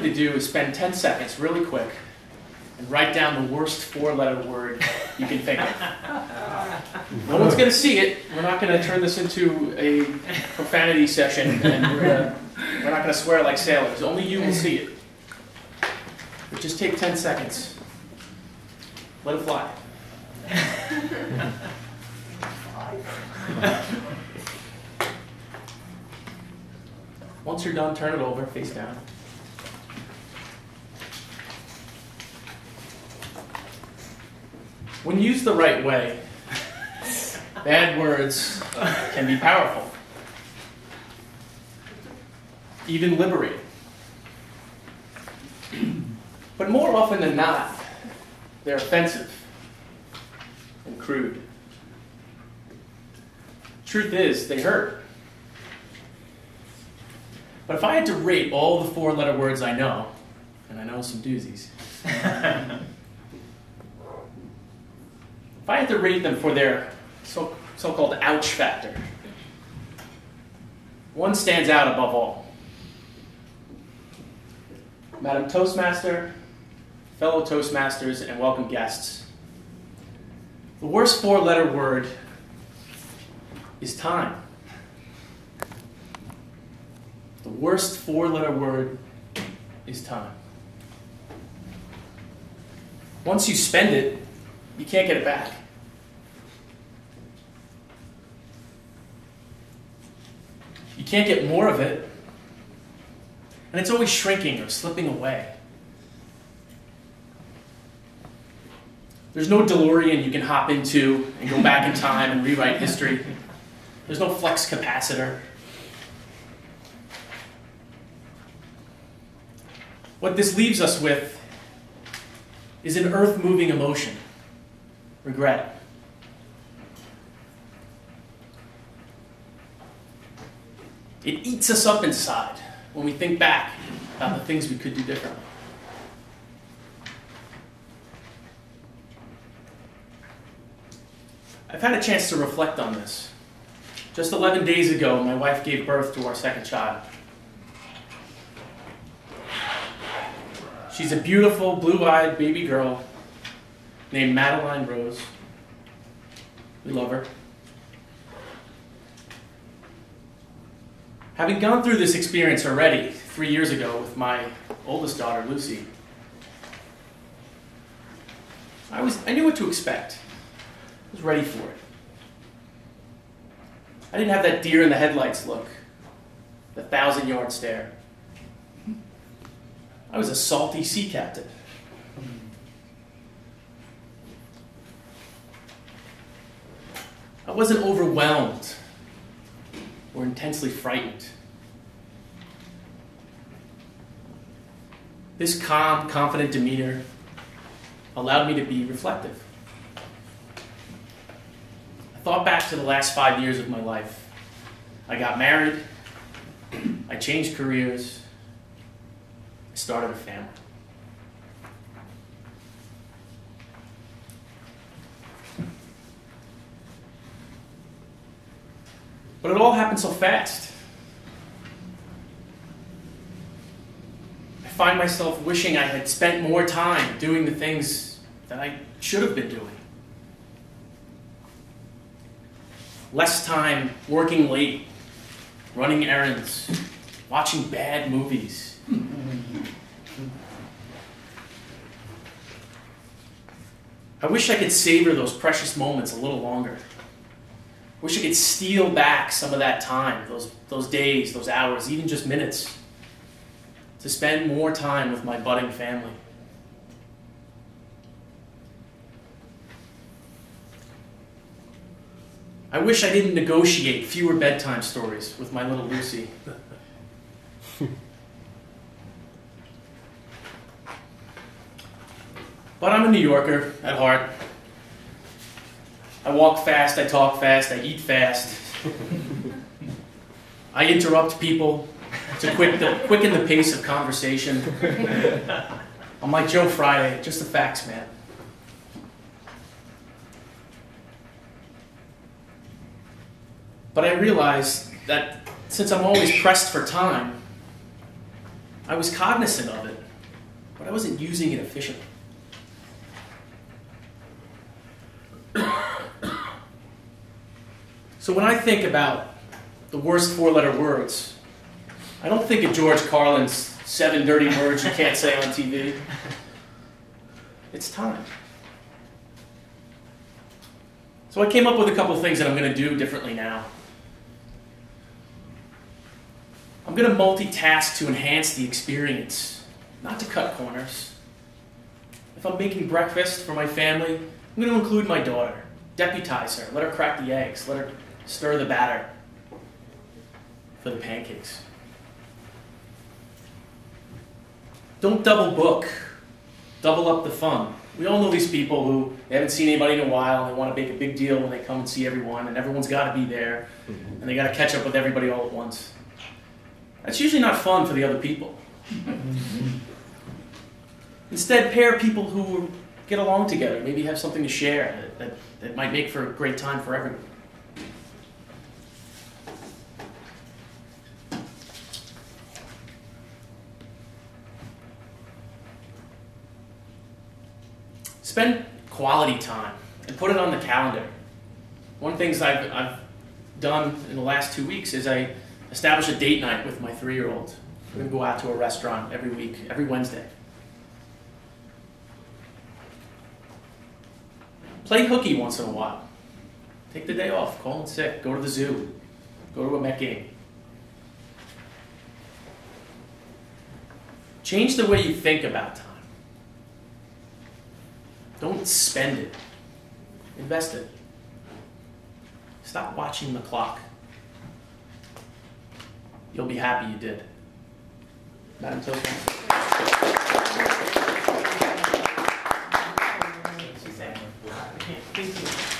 you to do is spend 10 seconds really quick and write down the worst 4-letter word you can think of. No one's going to see it. We're not going to turn this into a profanity session, and we're not going to swear like sailors. Only you will see it. But just take 10 seconds. Let it fly. Once you're done, turn it over, face down. When used the right way, bad words can be powerful, even liberating. But more often than not, they're offensive and crude. Truth is, they hurt. But if I had to rate all the 4-letter words I know, and I know some doozies, if I had to rate them for their so-called ouch factor, one stands out above all. Madam Toastmaster, fellow Toastmasters, and welcome guests. The worst 4-letter word is time. The worst 4-letter word is time. Once you spend it, you can't get it back. You can't get more of it, and it's always shrinking or slipping away. There's no DeLorean you can hop into and go back in time and rewrite history. There's no flux capacitor. What this leaves us with is an earth-moving emotion, regret. It eats us up inside when we think back about the things we could do differently. I've had a chance to reflect on this. Just 11 days ago, my wife gave birth to our second child. She's a beautiful, blue-eyed baby girl named Madeline Rose. We love her. Having gone through this experience already 3 years ago with my oldest daughter, Lucy, I knew what to expect. I was ready for it. I didn't have that deer in the headlights look, the 1,000-yard stare. I was a salty sea captain. I wasn't overwhelmed or intensely frightened. This calm, confident demeanor allowed me to be reflective. I thought back to the last 5 years of my life. I got married, I changed careers, I started a family. But it all happened so fast. I find myself wishing I had spent more time doing the things that I should have been doing. Less time working late, running errands, watching bad movies. I wish I could savor those precious moments a little longer. I wish I could steal back some of that time, those days, those hours, even just minutes, to spend more time with my budding family. I wish I didn't negotiate fewer bedtime stories with my little Lucy. But I'm a New Yorker at heart. I walk fast, I talk fast, I eat fast. I interrupt people to quicken the pace of conversation. I'm like Joe Friday, just the facts, man. But I realize that since I'm always pressed for time, I was cognizant of it, but I wasn't using it efficiently. So when I think about the worst four-letter words, I don't think of George Carlin's 7 dirty words you can't say on TV. It's time. So I came up with a couple of things that I'm going to do differently now. I'm going to multitask to enhance the experience, not to cut corners. If I'm making breakfast for my family, I'm going to include my daughter, deputize her, let her crack the eggs, let her stir the batter for the pancakes. Don't double book. Double up the fun. We all know these people who they haven't seen anybody in a while and they want to make a big deal when they come and see everyone, and everyone's got to be there, and they got to catch up with everybody all at once. That's usually not fun for the other people. Instead, pair people who get along together, maybe have something to share that might make for a great time for everyone. Spend quality time and put it on the calendar. One of the things I've done in the last 2 weeks is I establish a date night with my 3-year-old. We're going to go out to a restaurant every week, every Wednesday. Play hooky once in a while. Take the day off, call in sick, go to the zoo, go to a Met game. Change the way you think about time. Don't spend it. Invest it. Stop watching the clock. You'll be happy you did. Madam Token. Thank you.